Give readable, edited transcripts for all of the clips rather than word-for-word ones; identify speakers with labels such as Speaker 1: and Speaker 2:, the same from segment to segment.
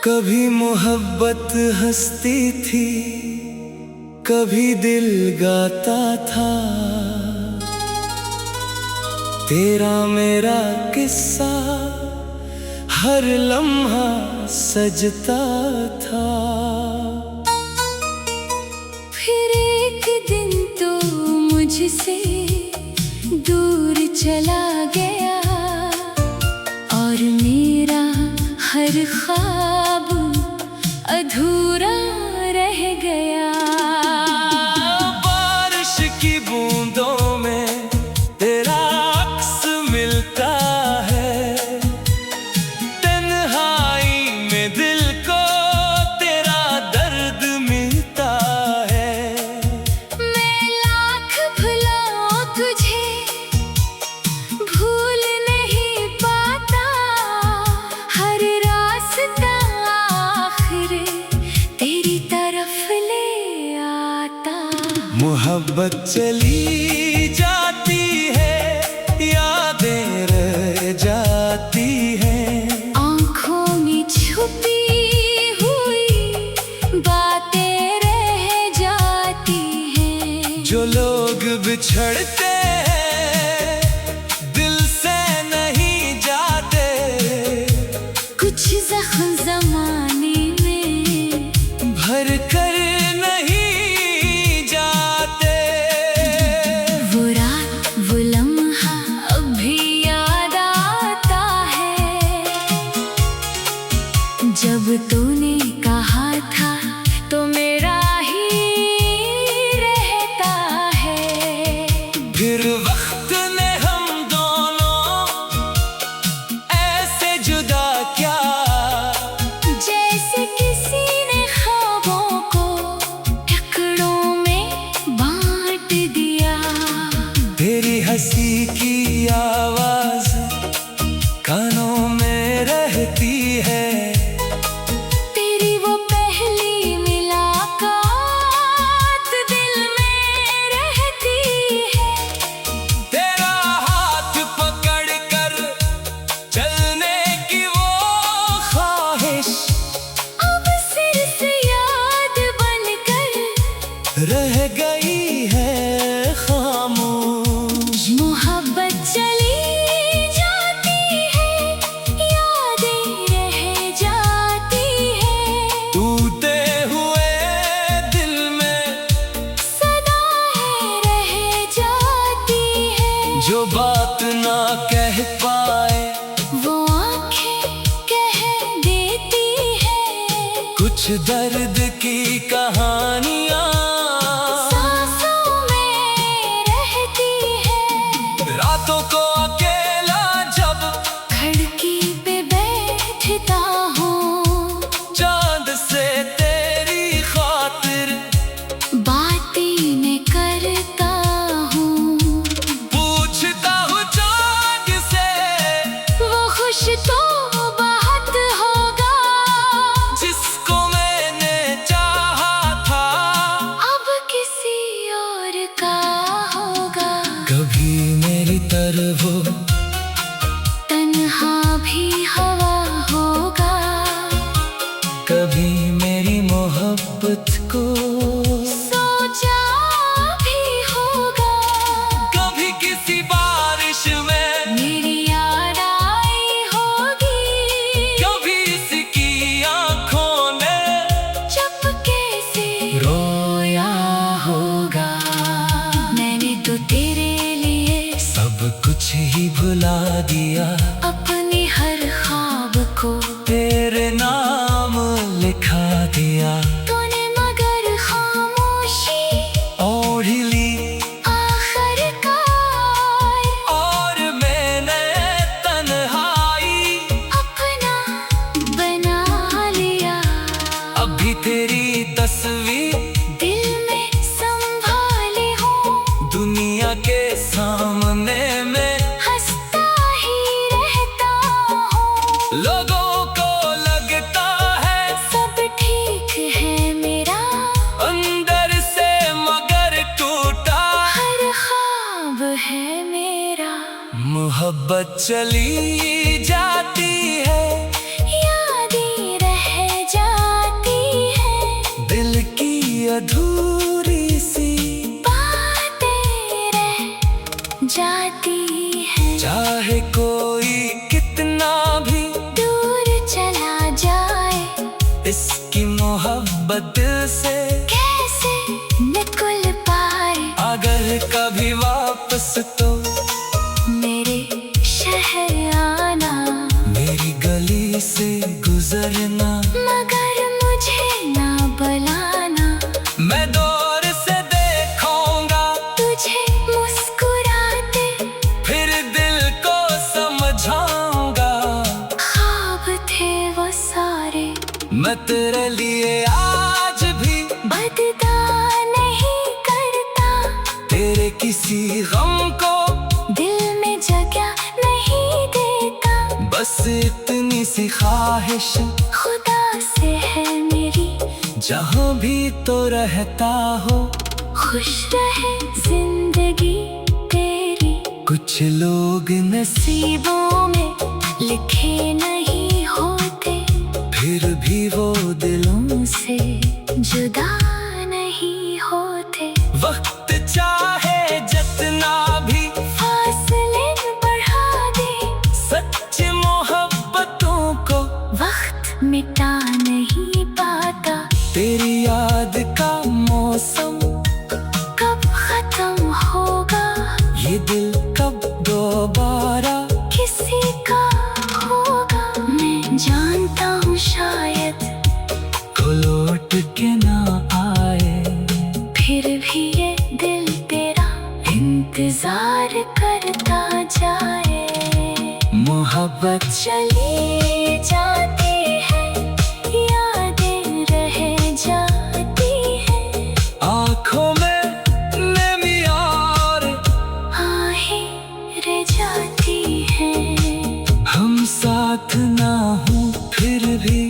Speaker 1: कभी मोहब्बत हंसती थी, कभी दिल गाता था। तेरा मेरा किस्सा हर लम्हा सजता था।
Speaker 2: फिर एक दिन तो मुझसे दूर चला गया और मेरा हर ख्वाब अधूरा रह गया।
Speaker 1: बारिश की बूंदों में तेरा अक्स मिलता है, तन्हाई में दिल को तेरा दर्द मिलता है।
Speaker 2: मैं लाख भुलाऊं तुझे भूल नहीं पाता, हर रास्ता आखिर तेरी तरफ ले आता।
Speaker 1: मोहब्बत चली जाती है, यादें रह जाती हैं।
Speaker 2: आँखों में छुपी हुई बातें रह जाती हैं।
Speaker 1: जो लोग बिछड़ते हैं दिल से नहीं जाते,
Speaker 2: कुछ जख्म ज़माने में
Speaker 1: भर कर नहीं जाते।
Speaker 2: वो रात वो लम्हा अब भी याद आता है, जब तूने कहा था तो मेरा ही रहता है।
Speaker 1: फिर वक्त ने हम दोनों ऐसे जुदा क्या,
Speaker 2: जैसे किसी ने ख्वाबों को टुकड़ों में बांट दिया।
Speaker 1: तेरी हंसी की आवाज कानों में रहती है,
Speaker 2: तेरी वो पहली मुलाकात दिल में रहती है।
Speaker 1: तेरा हाथ पकड़ कर चलने की वो ख्वाहिश
Speaker 2: अब सिर्फ याद बनकर
Speaker 1: रह गई है खामोश।
Speaker 2: मोहब्बत चली जाती है, यादें रह जाती है।
Speaker 1: टूटे हुए दिल में
Speaker 2: सदाएं रह जाती है।
Speaker 1: जो बात ना कह पाए
Speaker 2: वो आँखें कह देती है।
Speaker 1: कुछ दर्द की कहानियां
Speaker 2: सांसों में रहती है।
Speaker 1: रातों को अकेला जब
Speaker 2: खिड़की पे बैठता हूँ,
Speaker 1: चांद से तेरी खातिर
Speaker 2: बातें मैं करता हूँ।
Speaker 1: पूछता हूँ चांद से,
Speaker 2: वो खुश तो बहुत होगा
Speaker 1: जिसको मैंने चाहा था।
Speaker 2: अब किसी और का होगा।
Speaker 1: कभी मेरी तरफ वो
Speaker 2: तन्हा भी हवा होगा,
Speaker 1: कभी मेरी मोहब्बत को
Speaker 2: सोचा भी होगा।
Speaker 1: कभी किसी बारिश में,
Speaker 2: मेरी याद आई होगी,
Speaker 1: कभी इसकी आंखों ने
Speaker 2: चुपके से
Speaker 1: रोया होगा।
Speaker 2: मैंने तो तेरे लिए
Speaker 1: सब कुछ ही भुला दिया,
Speaker 2: अपने हर ख्वाब को
Speaker 1: तेरे नाम लिखा दिया।
Speaker 2: तूने मगर खामोश
Speaker 1: मोहब्बत चली जाती है,
Speaker 2: यादें रह जाती है,
Speaker 1: दिल की अधूरी सी
Speaker 2: बातें रह जाती है।
Speaker 1: चाहे कोई कितना भी
Speaker 2: दूर चला जाए,
Speaker 1: इसकी मोहब्बत दिल से
Speaker 2: कैसे निकल पाए।
Speaker 1: अगर कभी वापस तो
Speaker 2: मेरे शहर आना,
Speaker 1: मेरी गली से गुजरना,
Speaker 2: मगर मुझे ना बुलाना।
Speaker 1: मैं दौर से देखूंगा
Speaker 2: तुझे मुस्कुराते,
Speaker 1: फिर दिल को समझाऊंगा।
Speaker 2: ख्वाब थे वो सारे,
Speaker 1: मैं तेरे लिए आज भी
Speaker 2: बददा नहीं करता।
Speaker 1: तेरे किसी गम को
Speaker 2: दिल में जगह नहीं देता।
Speaker 1: बस इतनी सी ख्वाहिश
Speaker 2: खुदा से है मेरी,
Speaker 1: जहाँ भी तो रहता हो,
Speaker 2: खुश रहे जिंदगी तेरी।
Speaker 1: कुछ लोग
Speaker 2: नसीबों में लिखे नहीं होते,
Speaker 1: फिर भी वो दिलों
Speaker 2: से जुदा नहीं होते।
Speaker 1: वक्त चाहे जितना भी
Speaker 2: फासले बढ़ा दे,
Speaker 1: सच्ची मोहब्बतों को
Speaker 2: वक्त मिटा नहीं पाता।
Speaker 1: तेरी याद का मौसम
Speaker 2: कब खत्म होगा,
Speaker 1: ये दिल कब दोबारा
Speaker 2: किसी का होगा। मैं जानता हूँ शायद
Speaker 1: को लौट के ना आए,
Speaker 2: फिर भी ये दिल तेरा इंतजार करता जाए।
Speaker 1: मोहब्बत
Speaker 2: चली जाती है, यादें रह जाती है,
Speaker 1: आँखों में नमी और
Speaker 2: आहें रह जाती है।
Speaker 1: हम साथ ना हो फिर भी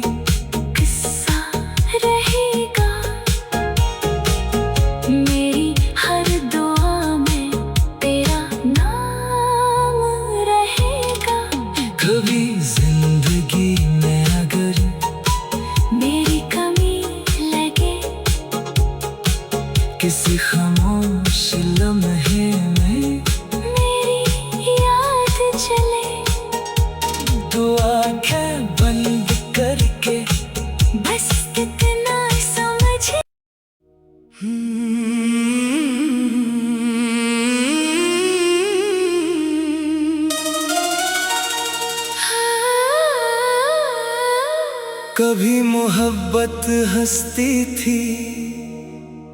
Speaker 2: किस्सा रहेगा, मेरी हर दुआ में तेरा नाम रहेगा।
Speaker 1: कभी जिंदगी में अगर
Speaker 2: मेरी कमी लगे,
Speaker 1: किसी खामोश लम्हे में
Speaker 2: मेरी याद चले,
Speaker 1: तो आंखें बंद करके
Speaker 2: बस इतना समझ।
Speaker 1: कभी मोहब्बत हंसती थी,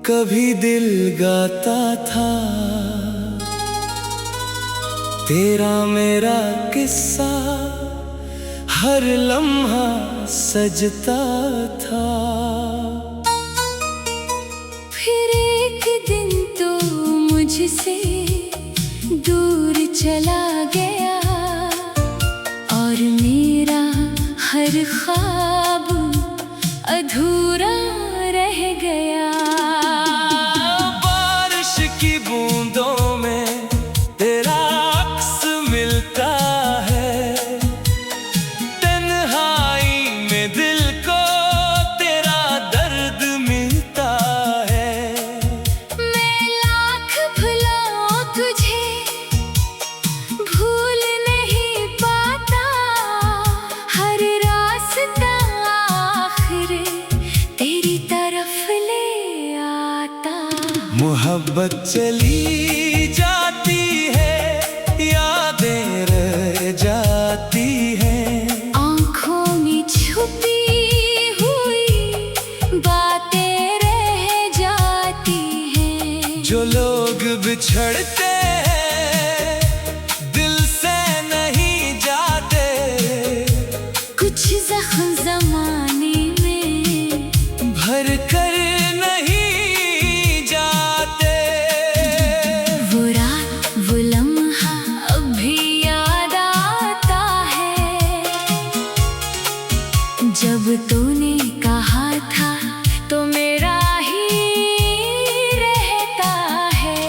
Speaker 1: कभी दिल गाता था, तेरा मेरा किस्सा हर लम्हा सजता था।
Speaker 2: फिर एक दिन तो मुझसे दूर चला गया, और मेरा हर ख्वाब अधूरा रह गया।
Speaker 1: बारिश की बूंदों में तेरा अक्स मिलता है, तन्हाई में दिल को तेरा दर्द मिलता है।
Speaker 2: मैं लाख भुलाऊं तुझे, भूल नहीं पाता, हर रास्ता आखिर तेरी तरफ ले आता।
Speaker 1: मोहब्बत चली जाती है, यादें रह जाती हैं,
Speaker 2: आँखों में छुपी हुई बातें रह जाती हैं।
Speaker 1: जो लोग बिछड़ते हैं दिल से नहीं जाते,
Speaker 2: कुछ जख्म ज़माने में
Speaker 1: भर कर नहीं जाते।
Speaker 2: वो रात वो लम्हा अब भी याद आता है, जब तूने कहा था तो मेरा ही रहता है।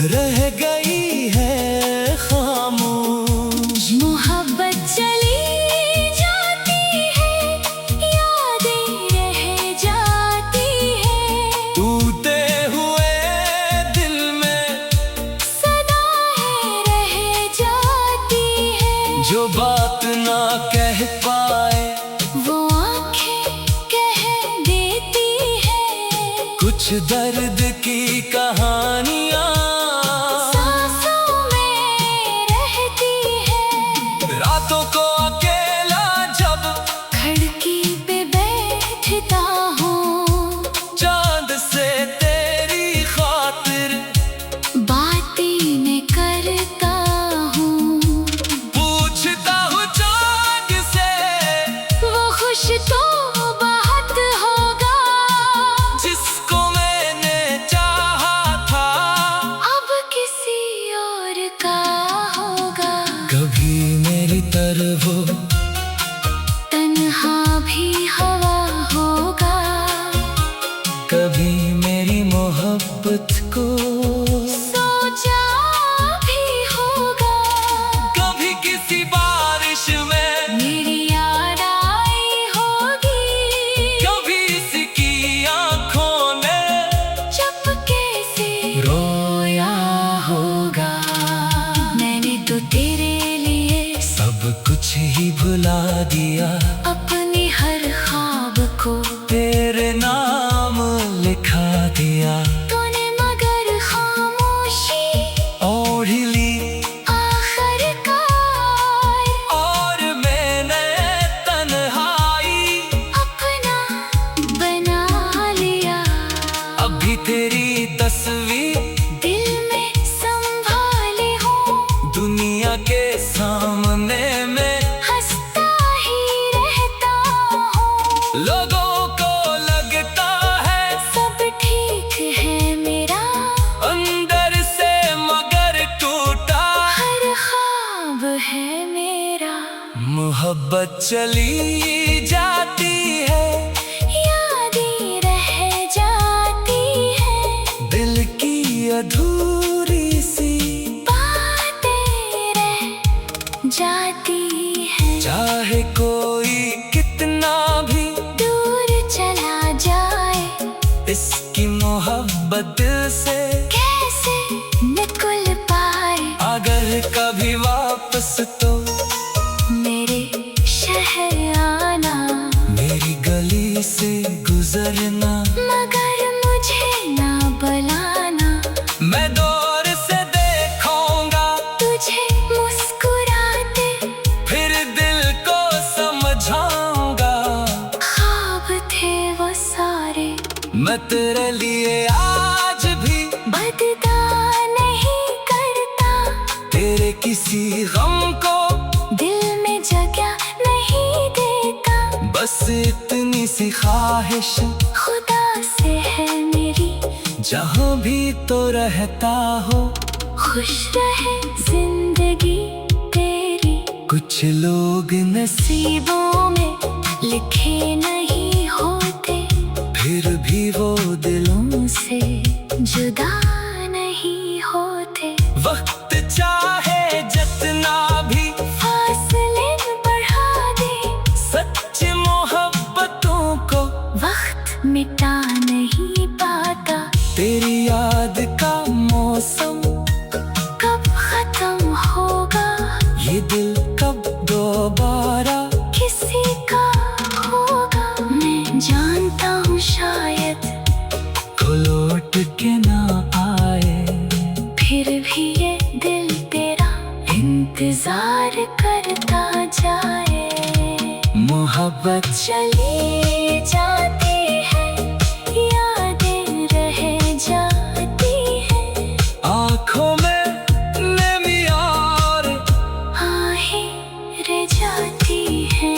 Speaker 1: रह गई है खामोश।
Speaker 2: मोहब्बत चली जाती है, यादें रह जाती है।
Speaker 1: टूटे हुए दिल में
Speaker 2: सदाएं रह जाती है।
Speaker 1: जो बात ना कह पाए
Speaker 2: वो आंखें कह देती है।
Speaker 1: कुछ दर्द की कहानियाँ
Speaker 2: सांसों में रहती है।
Speaker 1: रातों को अकेला जब
Speaker 2: खिड़की पे बैठता हूँ,
Speaker 1: चांद से तेरी खातिर
Speaker 2: बातें करता हूँ।
Speaker 1: पूछता हूँ चांद से
Speaker 2: वो खुश तो बहुत होगा,
Speaker 1: जिसको मैंने चाहा था।
Speaker 2: अब किसी और का होगा।
Speaker 1: कभी मेरी तरफ वो
Speaker 2: तन्हा भी हवा होगा,
Speaker 1: कभी मेरी मोहब्बत को
Speaker 2: सोचा भी होगा।
Speaker 1: कभी किसी बारिश में
Speaker 2: मेरी याद आई होगी,
Speaker 1: कभी इसकी आंखों ने
Speaker 2: चुपके से
Speaker 1: रोया होगा।
Speaker 2: मैंने तो तेरे लिए
Speaker 1: सब कुछ ही भुला दिया,
Speaker 2: अपनी हर ख्वाब को
Speaker 1: तेरे नाम लिखा दिया।
Speaker 2: तूने मगर खामोशी
Speaker 1: ओढ़ ली
Speaker 2: आखिरकार,
Speaker 1: और मैंने तन्हाई
Speaker 2: अपना बना लिया।
Speaker 1: अभी तेरी तस्वीर
Speaker 2: दिल में संभाली हूँ,
Speaker 1: दुनिया के सामने में
Speaker 2: हंसता ही रहता हूँ।
Speaker 1: लोगों को लगता है
Speaker 2: सब ठीक है मेरा,
Speaker 1: अंदर से मगर टूटा।
Speaker 2: हर ख्वाब है मेरा।
Speaker 1: मोहब्बत चली जाती है,
Speaker 2: यादें रह जाती है।
Speaker 1: दिल की अधूरी सी
Speaker 2: बातें रह जाती है।
Speaker 1: चाहे कोई कितना भी
Speaker 2: दूर चला जाए,
Speaker 1: इसकी मोहब्बत दिल से
Speaker 2: कैसे निकल पाए।
Speaker 1: अगर कभी वापस तो
Speaker 2: मेरे शहर आना,
Speaker 1: मेरी गली से गुजरना।
Speaker 2: मगर मुझे ना बुलाना।
Speaker 1: मैं दौर से देखूंगा
Speaker 2: तुझे मुस्कुराते,
Speaker 1: फिर दिल को समझाऊंगा।
Speaker 2: ख्वाब थे वो सारे,
Speaker 1: मैं तेरे लिए आज भी
Speaker 2: बददा नहीं करता।
Speaker 1: तेरे किसी गम को
Speaker 2: दिल में जगह नहीं देता।
Speaker 1: बस इतनी सी ख्वाहिश
Speaker 2: खुदा से है मेरी,
Speaker 1: जहाँ भी तो रहता हो
Speaker 2: खुश रहे जिंदगी तेरी।
Speaker 1: कुछ लोग
Speaker 2: नसीबों में लिखे नहीं होते,
Speaker 1: फिर भी वो दिलों
Speaker 2: से जुदा नहीं होते।
Speaker 1: वक्त चाहे जितना भी
Speaker 2: फासले बढ़ा दे,
Speaker 1: सच्ची मोहब्बतों को
Speaker 2: वक्त मिटा नहीं पाता।
Speaker 1: तेरी याद का मौसम
Speaker 2: कब खत्म होगा,
Speaker 1: ये दिल कब दोबारा
Speaker 2: किसी का होगा। मैं जानता हूँ शायद
Speaker 1: को लौट के ना आए,
Speaker 2: फिर भी ये दिल तेरा इंतजार करता जाए।
Speaker 1: मोहब्बत
Speaker 2: चली जाती है, यादें रह जाती है।
Speaker 1: आँखों में नमी और
Speaker 2: आहें रह जाती है।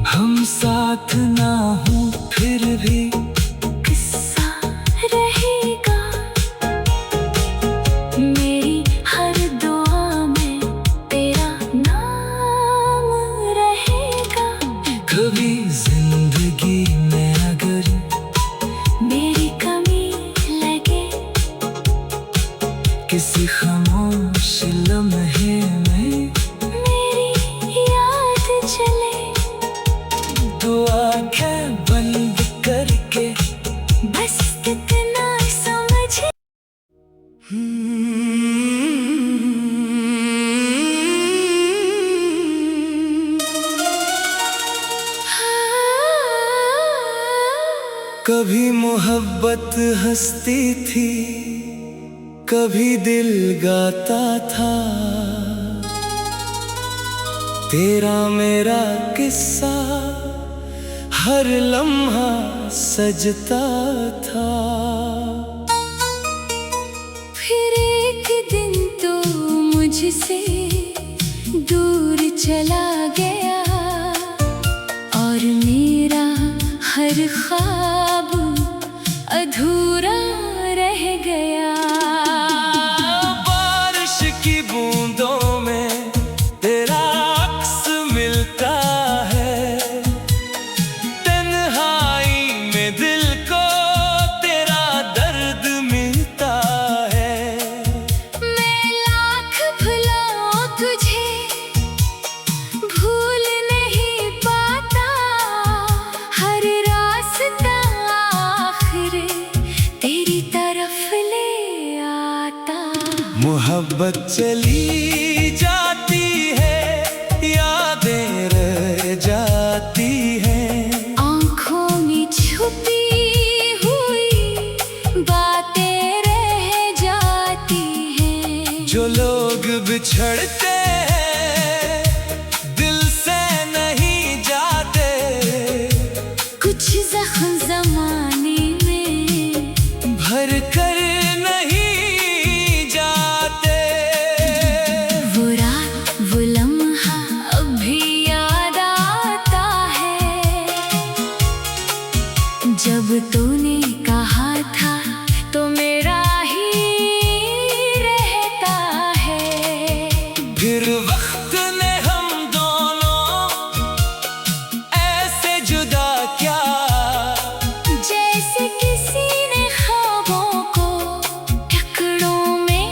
Speaker 1: हम साथ ना हो फिर भी
Speaker 2: किस्सा रहेगा, मेरी हर दुआ में तेरा नाम रहेगा।
Speaker 1: कभी जिंदगी में अगर
Speaker 2: मेरी कमी लगे
Speaker 1: किसी खामोश लम्हे में
Speaker 2: मेरी याद चले,
Speaker 1: दो आंखें बंद करके
Speaker 2: बस इतना समझे।
Speaker 1: कभी मोहब्बत हंसती थी, कभी दिल गाता था, तेरा मेरा किस्सा हर लम्हा सजता था।
Speaker 2: फिर एक दिन तो मुझसे दूर चला गया, और मेरा हर ख्वाब अधूरा रह गया।
Speaker 1: बारिश की बूंदों में तेरा अक्स मिलता है, तन्हाई में दिल को तेरा दर्द मिलता है।
Speaker 2: मैं लाख भुलाऊं तुझे, भूल नहीं पाता, हर रास्ता आखिर तेरी तरफ ले आता।
Speaker 1: मोहब्बत चली जाती है, यादें रह जाती हैं,
Speaker 2: आँखों में छुपी हुई बातें रह जाती हैं।
Speaker 1: जो लोग बिछड़ते हैं दिल से नहीं जाते,
Speaker 2: कुछ जख्म ज़माने में
Speaker 1: भर कर नहीं जाते।
Speaker 2: वो रात वो लम्हा अब भी याद आता है, जब तूने कहा था तो मेरा ही रहता है।
Speaker 1: फिर वक्त ने हम दोनों ऐसे जुदा क्या,
Speaker 2: जैसे किसी ने ख्वाबों को टुकड़ों में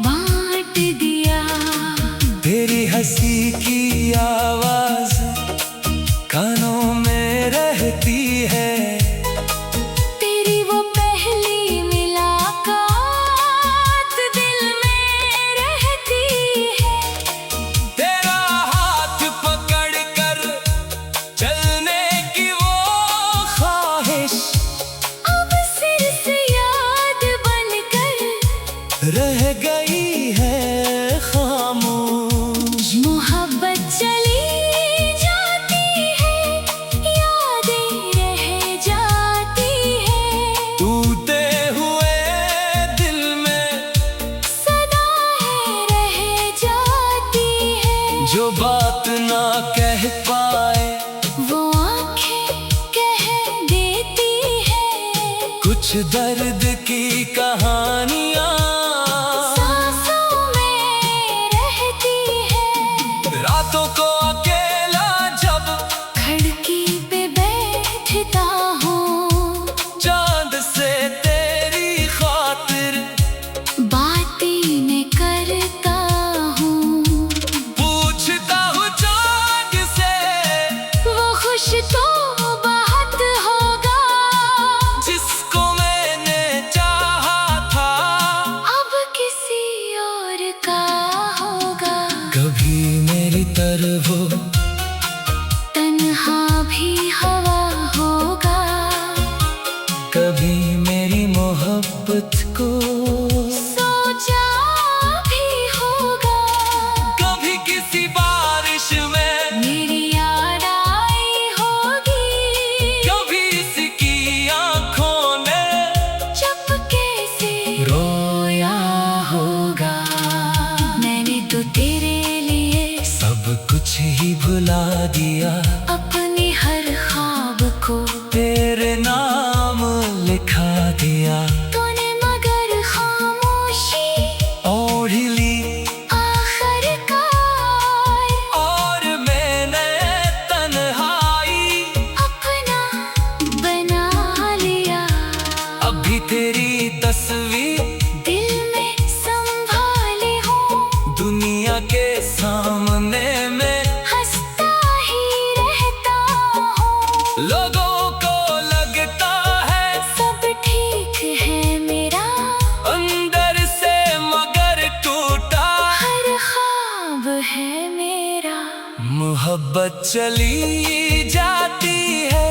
Speaker 2: बांट दिया।
Speaker 1: तेरी हंसी की आवाज कानों में रहती है,
Speaker 2: तेरी वो पहली मुलाकात दिल में रहती है।
Speaker 1: तेरा हाथ पकड़ कर चलने की वो ख्वाहिश
Speaker 2: अब सिर से याद बनकर
Speaker 1: रह गई है खामोश।
Speaker 2: मोहब्बत चली जाती है, यादें रह जाती है,
Speaker 1: टूटे हुए दिल में
Speaker 2: सदाएं रह जाती है।
Speaker 1: जो बात ना कह पाए
Speaker 2: वो आंखें कह देती है,
Speaker 1: कुछ दर्द की कहानियां
Speaker 2: सांसों में रहती है।
Speaker 1: रातों को अकेला जब
Speaker 2: खिड़की पे बैठता हूँ,
Speaker 1: चांद से तेरी खातिर
Speaker 2: बातें मैं करता हूँ,
Speaker 1: पूछता हूँ चांद से
Speaker 2: वो खुश तो बहुत होगा,
Speaker 1: जिसको मैंने चाहा था। मोहब्बत चली जाती है,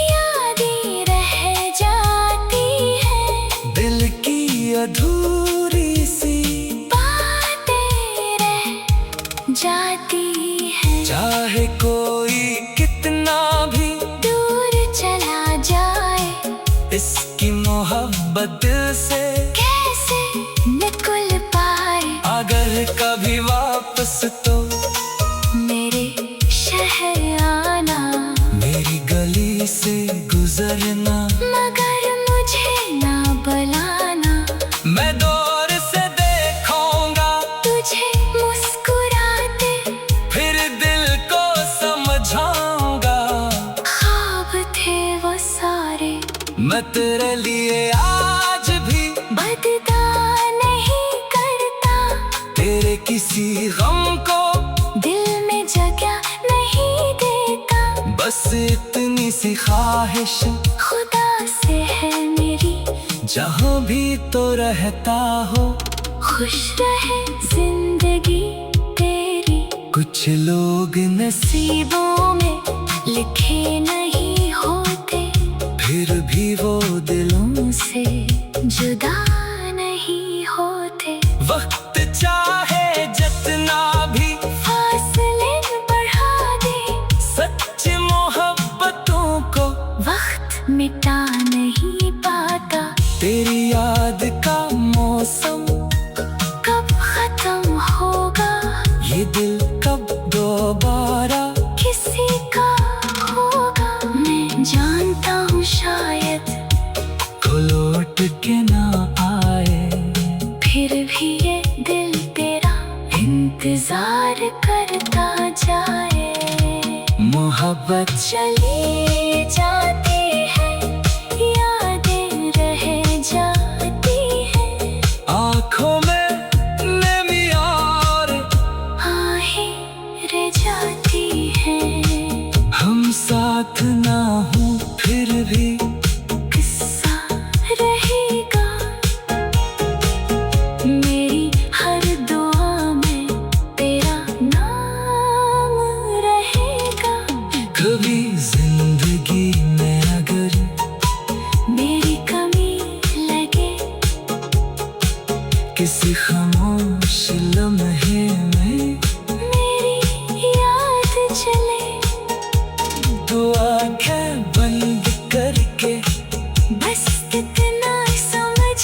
Speaker 2: यादें रह जाती है,
Speaker 1: दिल की अधूरी सी
Speaker 2: बातें रह जाती है।
Speaker 1: चाहे कोई कितना भी
Speaker 2: दूर चला जाए,
Speaker 1: इसकी मोहब्बत दिल से
Speaker 2: कैसे निकल पाए।
Speaker 1: अगर कभी वापस तो
Speaker 2: मेरे शहर आना,
Speaker 1: मेरी गली से गुजरना,
Speaker 2: मगर मुझे ना बुलाना।
Speaker 1: मैं दौर से देखूंगा
Speaker 2: तुझे मुस्कुराते,
Speaker 1: फिर दिल को समझाऊंगा।
Speaker 2: ख्वाब थे वो सारे,
Speaker 1: मैं तेरे लिए आज भी
Speaker 2: बददा नहीं करता।
Speaker 1: तेरे किसी गम को
Speaker 2: दिल में जगह नहीं देता।
Speaker 1: बस इतनी सी ख्वाहिश
Speaker 2: खुदा से है मेरी,
Speaker 1: जहाँ भी तो रहता हो,
Speaker 2: खुश रहे जिंदगी तेरी।
Speaker 1: कुछ लोग
Speaker 2: नसीबों में लिखे नहीं होते,
Speaker 1: फिर भी वो
Speaker 2: दिलों से जुदा नहीं होते।
Speaker 1: वक्त चाहे जितना भी
Speaker 2: फासले बढ़ा दे,
Speaker 1: सच्ची मोहब्बतों को
Speaker 2: वक्त मिटा नहीं पाता।
Speaker 1: तेरी याद का मौसम
Speaker 2: कब खत्म होगा,
Speaker 1: ये दिल कब दोबारा
Speaker 2: किसी का होगा। मैं जानता हूँ शायद
Speaker 1: को लौट के ना आए,
Speaker 2: फिर भी ये दिल तेरा इंतजार करता जाए।
Speaker 1: मोहब्बत
Speaker 2: चली जाती है, यादें रह जाती है,
Speaker 1: आँखों में नमी और
Speaker 2: आहें रह जाती है।
Speaker 1: हम साथ ना हो फिर भी
Speaker 2: किस्सा रहेगा, मेरी हर दुआ में तेरा नाम रहेगा।
Speaker 1: कभी जिंदगी में अगर
Speaker 2: मेरी कमी लगे,
Speaker 1: किसी खामोश लम्हे में
Speaker 2: मेरी याद चले,
Speaker 1: तो आंखें बंद करके
Speaker 2: बस इतना समझ।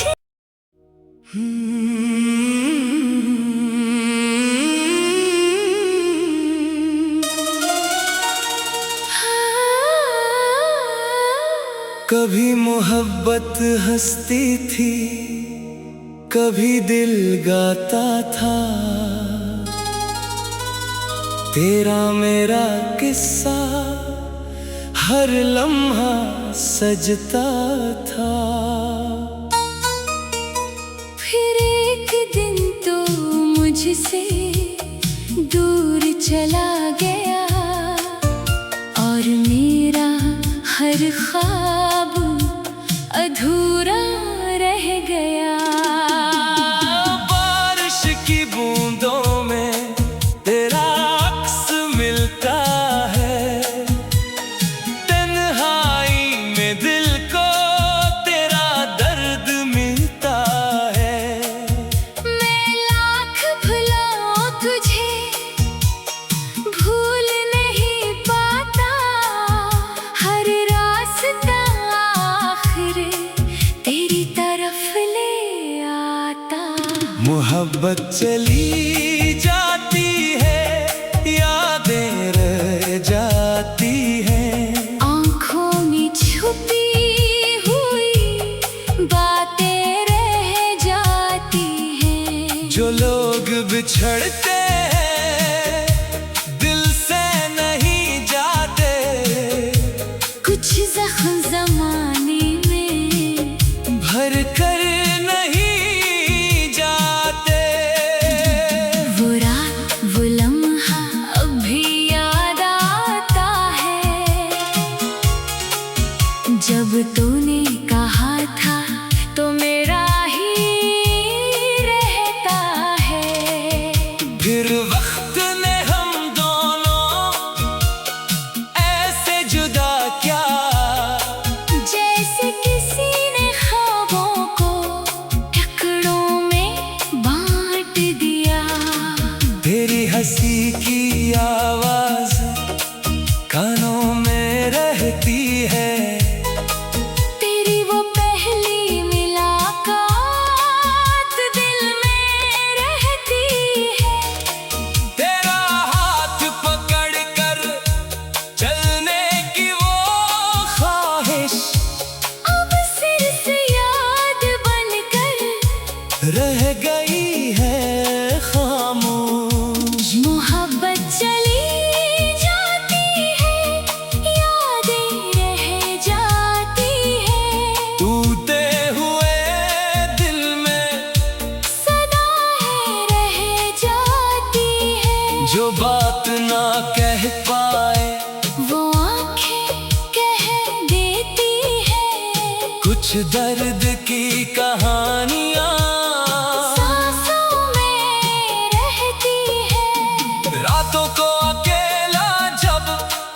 Speaker 1: कभी मोहब्बत हंसती थी, कभी दिल गाता था, तेरा मेरा किस्सा हर लम्हा सजता था।
Speaker 2: फिर एक दिन तो मुझसे दूर चला गया, और मेरा हर ख्वाब अधूरा रह गया।
Speaker 1: बारिश की बूंदों में तेरा अक्स मिलता है, तन्हाई में दिल को तेरा दर्द मिलता है।
Speaker 2: मैं लाख भुलाऊं तुझे, भूल नहीं पाता, हर रास्ता आखिर तेरी तरफ ले आता।
Speaker 1: मोहब्बत चली जाती है, यादें रह जाती हैं,
Speaker 2: आँखों में छुपी हुई बातें रह जाती हैं।
Speaker 1: जो लोग बिछड़ते हैं दिल से नहीं जाते,
Speaker 2: कुछ जख्म जमाने में
Speaker 1: भर कर नहीं जाते।
Speaker 2: वो रात वो लम्हा अब भी याद आता है, जब तूने कहा था तो मेरा ही रहता है।
Speaker 1: जो बात ना कह पाए
Speaker 2: वो आंखें कह देती है।
Speaker 1: कुछ दर्द की कहानियाँ
Speaker 2: सांसों में रहती है।
Speaker 1: रातों को अकेला जब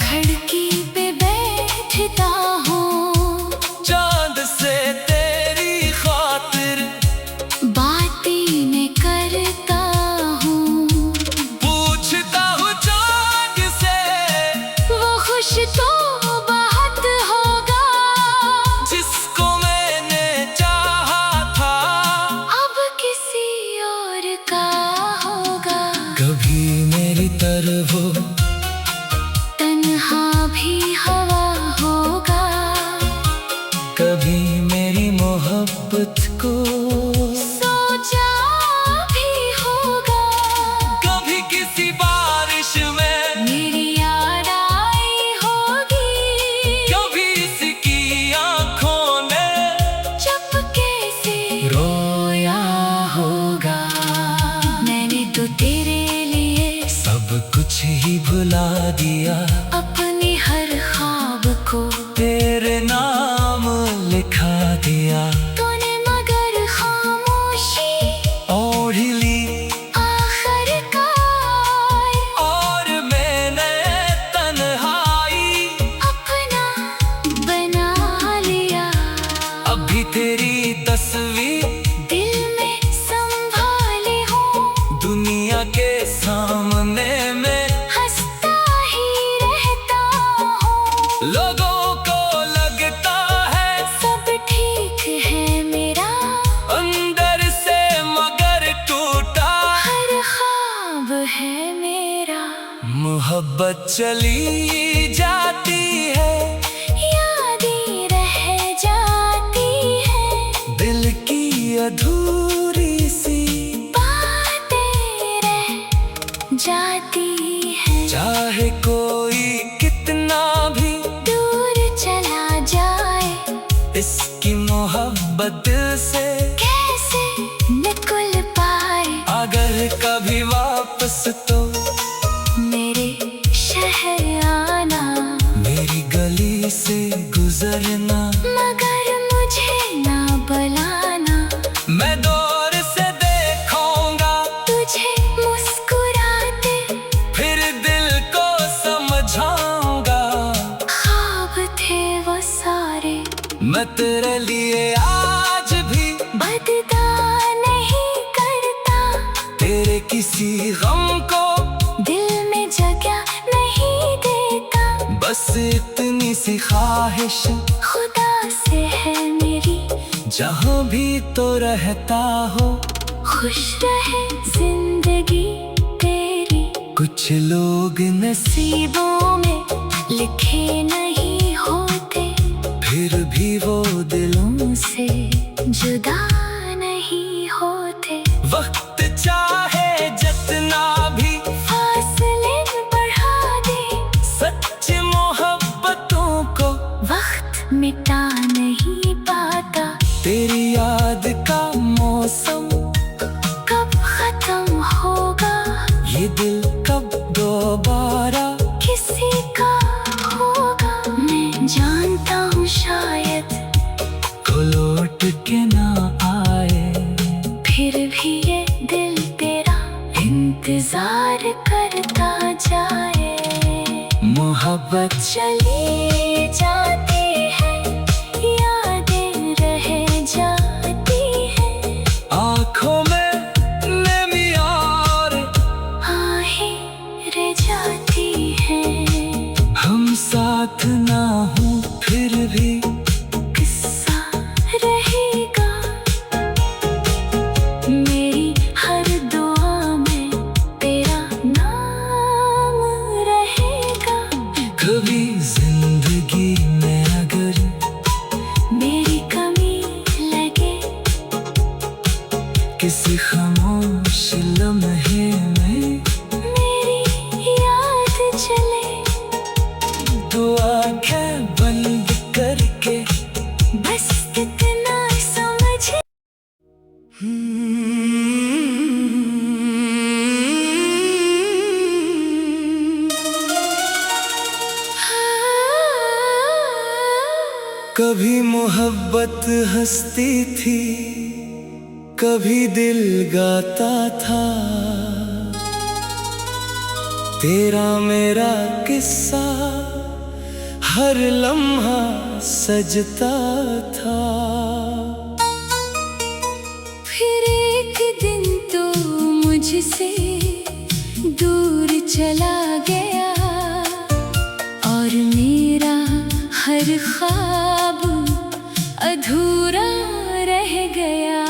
Speaker 2: खिड़की पे बैठता हूँ,
Speaker 1: चांद से तेरी खातिर
Speaker 2: बातें मैं करता हूँ।
Speaker 1: पूछता हूँ चांद से
Speaker 2: वो खुश तो बहुत होगा
Speaker 1: जिसको मैंने चाहा था।
Speaker 2: अब किसी और का होगा।
Speaker 1: कभी मेरी तरफ वो
Speaker 2: तन्हा भी हवा होगा।
Speaker 1: कभी मेरी मोहब्बत को
Speaker 2: सोचा भी होगा।
Speaker 1: कभी किसी बारिश में
Speaker 2: मेरी याद आई होगी।
Speaker 1: कभी इसकी आंखों ने
Speaker 2: चुपके से
Speaker 1: रोया होगा।
Speaker 2: मैंने तो तेरे लिए
Speaker 1: सब कुछ ही भुला दिया,
Speaker 2: अपने हर ख्वाब को
Speaker 1: तेरे नाम लिखा दिया।
Speaker 2: तूने मगर खामोशी
Speaker 1: और ली
Speaker 2: आखिरकार
Speaker 1: और मैंने तन्हाई
Speaker 2: अपना बना लिया।
Speaker 1: अभी तेरी तस्वीर
Speaker 2: दिल में संभाली हूँ,
Speaker 1: दुनिया के सामने में
Speaker 2: हंसता ही रहता हूँ।
Speaker 1: लोगों को लगता है
Speaker 2: सब ठीक है मेरा,
Speaker 1: अंदर से मगर टूटा।
Speaker 2: हर ख्वाब है मेरा।
Speaker 1: मोहब्बत चली जाती है,
Speaker 2: यादें रह जाती है।
Speaker 1: दिल की अधूरी सी
Speaker 2: बातें रह जाती है।
Speaker 1: चाहे कोई कितना भी
Speaker 2: दूर चला जाए,
Speaker 1: इसकी मोहब्बत दिल से
Speaker 2: कैसे निकल पाए।
Speaker 1: अगर कभी वापस तो
Speaker 2: मेरे शहर आना,
Speaker 1: मेरी गली से गुजरना।
Speaker 2: मगर मुझे ना बुलाना।
Speaker 1: मैं दौर से देखूंगा
Speaker 2: तुझे मुस्कुराते
Speaker 1: फिर दिल को समझाऊंगा।
Speaker 2: ख्वाब थे वो सारे,
Speaker 1: मैं तेरे लिए आज भी
Speaker 2: बददा नहीं करता।
Speaker 1: तेरे किसी गम को
Speaker 2: दिल में जगह नहीं देता।
Speaker 1: बस इतनी सी ख्वाहिश
Speaker 2: खुदा से है मेरी,
Speaker 1: जहाँ भी तो रहता हो
Speaker 2: खुश रहे जिंदगी तेरी।
Speaker 1: कुछ लोग
Speaker 2: नसीबों में लिखे नहीं होते,
Speaker 1: फिर भी वो दिलों
Speaker 2: से जुदा नहीं होते।
Speaker 1: वक्त चाहे जितना भी
Speaker 2: फासले बढ़ा दे,
Speaker 1: सच्ची मोहब्बतों को
Speaker 2: वक्त मिटा नहीं पाता।
Speaker 1: तेरी याद का मौसम
Speaker 2: कब खत्म होगा,
Speaker 1: ये दिल कब दोबारा
Speaker 2: किसी का होगा। मैं जानता हूँ शायद
Speaker 1: को लौट के ना आए,
Speaker 2: फिर भी ये दिल तेरा इंतजार करता जाए।
Speaker 1: मोहब्बत
Speaker 2: चली जाती है, यादें रह जाती है।
Speaker 1: आँखों में नमी और
Speaker 2: आहें रह जाती है।
Speaker 1: हम साथ ना हो फिर भी
Speaker 2: किस्सा रहेगा, मेरी हर दुआ में तेरा नाम रहेगा।
Speaker 1: कभी जिंदगी कभी मोहब्बत हंसती थी, कभी दिल गाता था। तेरा मेरा किस्सा हर लम्हा सजता था।
Speaker 2: फिर एक दिन तो मुझसे दूर चला गया और मेरा हर ख्वाब अधूरा रह गया।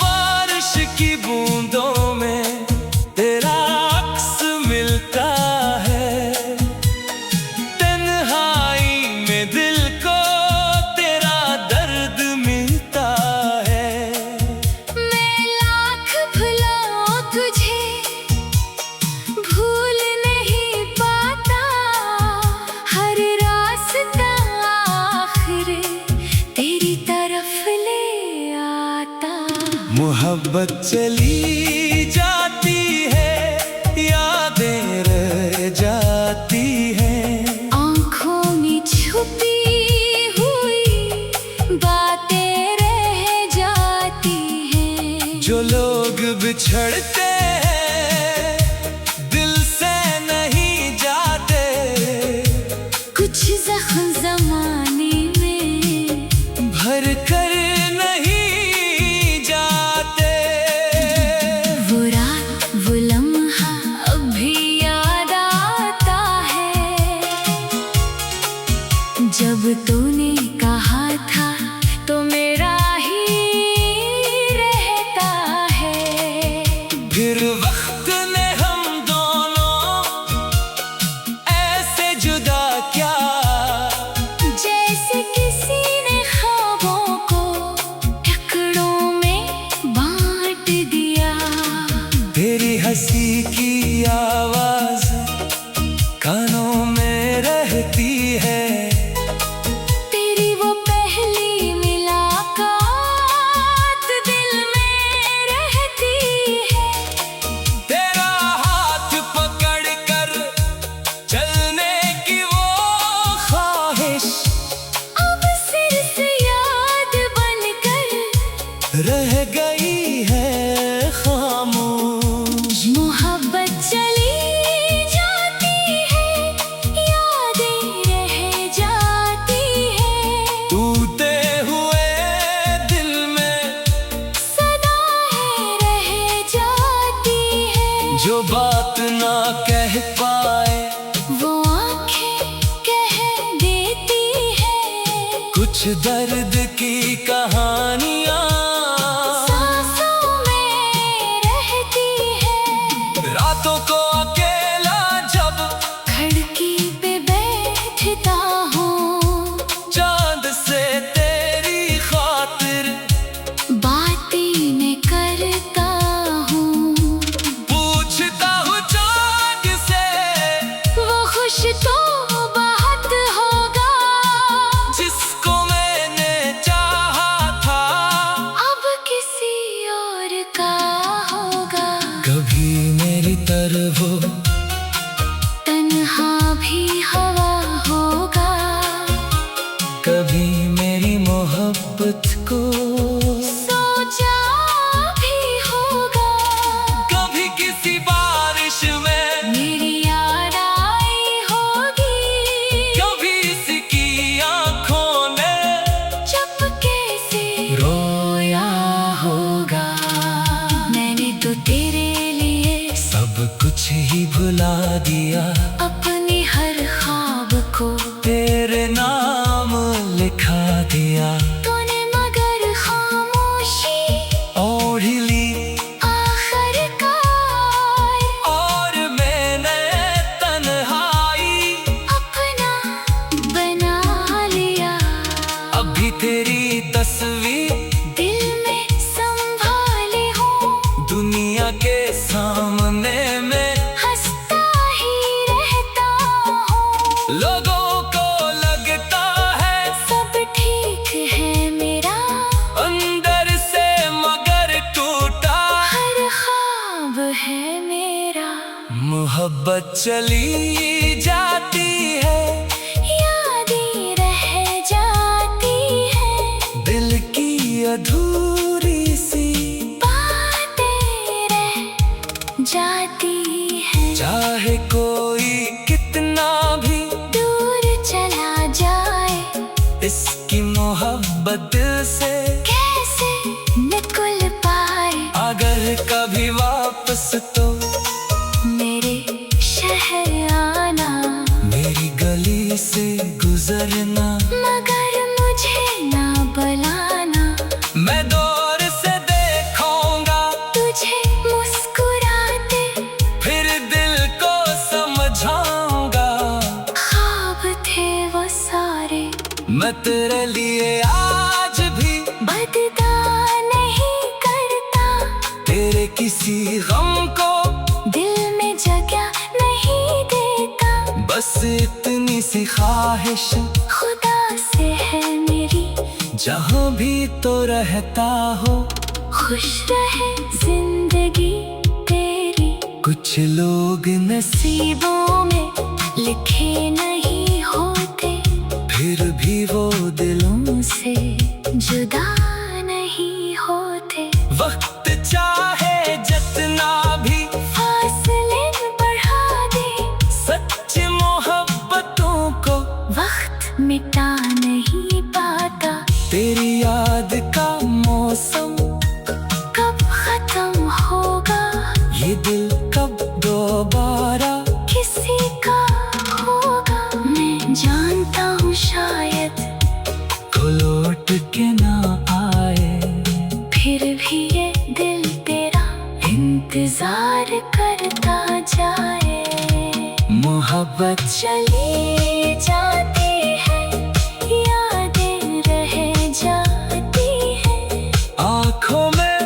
Speaker 1: बारिश की बूंदों में तेरा अक्स मिलता है, तन्हाई में दिल को तेरा दर्द मिलता है।
Speaker 2: मैं लाख भुलाऊं तुझे भूल नहीं पाता, हर रास्ता आखिर तेरी तरफ ले आता।
Speaker 1: मोहब्बत चली जाती है, यादें रह जाती हैं।
Speaker 2: आँखों में छुपी हुई बातें रह जाती हैं।
Speaker 1: जो लोग बिछड़ते हैं दिल से नहीं जाते,
Speaker 2: कुछ जख्म ज़माने में
Speaker 1: भर कर नहीं जाते।
Speaker 2: वो रात वो लम्हा अब भी याद आता है, जब तूने कहा था तो मेरा ही रहता है।
Speaker 1: फिर वक्त ने हम दोनों ऐसे जुदा किया,
Speaker 2: जैसे किसी ने ख्वाबों को टुकड़ों में बांट दिया।
Speaker 1: तेरी हंसी की आवाज कानों में रहती है,
Speaker 2: तेरी वो पहली मुलाकात दिल में रहती है।
Speaker 1: तेरा हाथ पकड़ कर चलने की वो ख्वाहिश
Speaker 2: अब सिर्फ याद बनकर
Speaker 1: रह गई है खामोश।
Speaker 2: मोहब्बत चली जाती है, यादें रह जाती है।
Speaker 1: टूटे हुए दिल में
Speaker 2: सदाएं रह जाती है।
Speaker 1: जो बात ना कह पाए
Speaker 2: वो आँखें कह देती है।
Speaker 1: कुछ दर्द की कहानियां
Speaker 2: सांसों में रहती है।
Speaker 1: रातों को अकेला जब
Speaker 2: खिड़की पे बैठता हूँ,
Speaker 1: चांद से तेरी खातिर
Speaker 2: बातें मैं करता हूँ।
Speaker 1: पूछता हूँ चांद से,
Speaker 2: वो खुश तो बहुत होगा
Speaker 1: जिसको मैंने चाहा था।
Speaker 2: अब किसी और का होगा।
Speaker 1: कभी मेरी तरफ वो
Speaker 2: तन्हा भी हवा होगा,
Speaker 1: कभी मेरी मोहब्बत को
Speaker 2: सोचा भी होगा।
Speaker 1: कभी किसी बारिश में,
Speaker 2: मेरी याद आई होगी,
Speaker 1: कभी इसकी आंखों ने
Speaker 2: चुपके से
Speaker 1: रोया होगा।
Speaker 2: मैंने तो तेरे लिए
Speaker 1: सब कुछ ही भुला दिया,
Speaker 2: अपनी हर ख्वाब को
Speaker 1: तेरे नाम लिखा दिया।
Speaker 2: तूने मगर खामोशी
Speaker 1: ओढ़ ली
Speaker 2: आखिरकार,
Speaker 1: और मैंने तन्हाई
Speaker 2: अपना बना लिया।
Speaker 1: अब भी तेरी तस्वीर
Speaker 2: दिल में संभाली हूँ,
Speaker 1: दुनिया के सामने में
Speaker 2: हंसता ही रहता हूँ।
Speaker 1: लोगों को लगता है
Speaker 2: सब ठीक है मेरा,
Speaker 1: अंदर से मगर टूटा
Speaker 2: हर ख्वाब है मेरा।
Speaker 1: मोहब्बत चली जाती है,
Speaker 2: यादें रह जाती है।
Speaker 1: चाहे कोई कितना भी
Speaker 2: दूर चला जाए,
Speaker 1: इसकी मोहब्बत दिल से
Speaker 2: कैसे निकल पाए।
Speaker 1: अगर कभी वापस तो
Speaker 2: मेरे शहर आना,
Speaker 1: मेरी गली से गुजरना,
Speaker 2: मगर मुझे ना बुलाना।
Speaker 1: मैं दौर से देखूंगा
Speaker 2: तुझे मुस्कुराते,
Speaker 1: फिर दिल को समझाऊंगा।
Speaker 2: ख्वाब थे वो सारे,
Speaker 1: मैं तेरे लिए आज भी
Speaker 2: बददा नहीं करता।
Speaker 1: तेरे किसी गम को
Speaker 2: दिल में जगह नहीं देता।
Speaker 1: बस इतनी सी ख्वाहिश
Speaker 2: खुदा से है मेरी,
Speaker 1: जहाँ भी तो रहता हो,
Speaker 2: खुश रहे जिंदगी तेरी।
Speaker 1: कुछ लोग
Speaker 2: नसीबों में लिखे नहीं होते,
Speaker 1: फिर भी वो दिलों
Speaker 2: से जुदा नहीं होते।
Speaker 1: वक्त चाहे जितना भी
Speaker 2: फासले बढ़ा दे,
Speaker 1: सच्ची मोहब्बतों को
Speaker 2: वक्त मिटा नहीं पाता।
Speaker 1: तेरी याद का मौसम
Speaker 2: कब खत्म होगा,
Speaker 1: ये दिल कब दोबारा
Speaker 2: किसी का होगा। मैं जानता हूँ शायद
Speaker 1: को लौट के ना आए,
Speaker 2: फिर भी ये दिल तेरा इंतजार करता जाए।
Speaker 1: मोहब्बत
Speaker 2: चली जाती है, यादें रह जाती है।
Speaker 1: आँखों में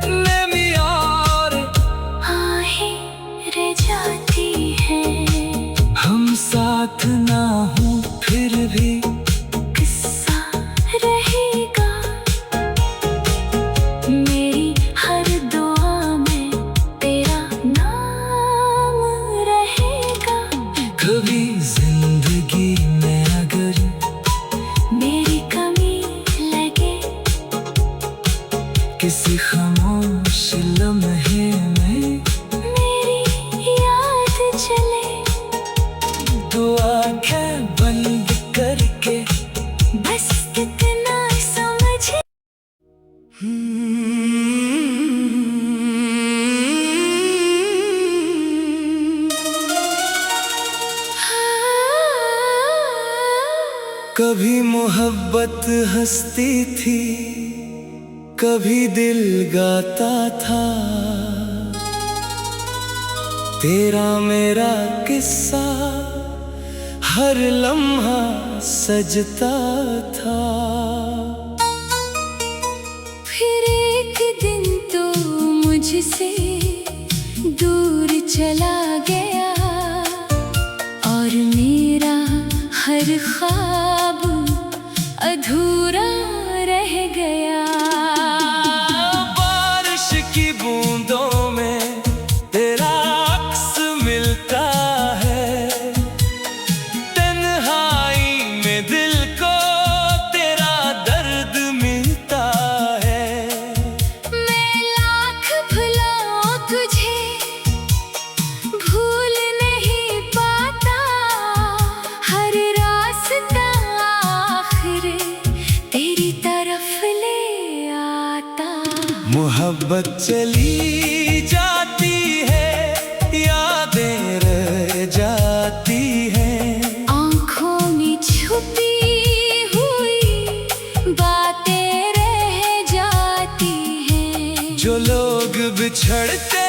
Speaker 1: नमी और
Speaker 2: आहें रह जाती है।
Speaker 1: हम साथ ना हो फिर भी
Speaker 2: किस्सा रहेगा, मेरी हर दुआ में तेरा नाम रहेगा।
Speaker 1: कभी जिंदगी में अगर
Speaker 2: मेरी कमी लगे,
Speaker 1: किसी खामोश लम्हे में
Speaker 2: मेरी याद चले,
Speaker 1: तो आंखें बंद करके
Speaker 2: बस इतना समझ।
Speaker 1: कभी मोहब्बत हंसती थी, कभी दिल गाता था, तेरा मेरा किस्सा हर लम्हा सजता था।
Speaker 2: फिर एक दिन तो मुझसे दूर चला गया, और मेरा हर ख्वाब अधूरा रह गया।
Speaker 1: बारिश की बूंदों में तेरा अक्स मिलता है, तन्हाई में दिल को तेरा दर्द मिलता है।
Speaker 2: मैं लाख भुलाऊं तुझे, भूल नहीं पाता। हर रास्ता आखिर तेरी तरफ ले आता।
Speaker 1: मोहब्बत चली जाती है, यादें रह जाती हैं।
Speaker 2: आँखों में छुपी हुई बातें रह जाती हैं।
Speaker 1: जो लोग बिछड़ते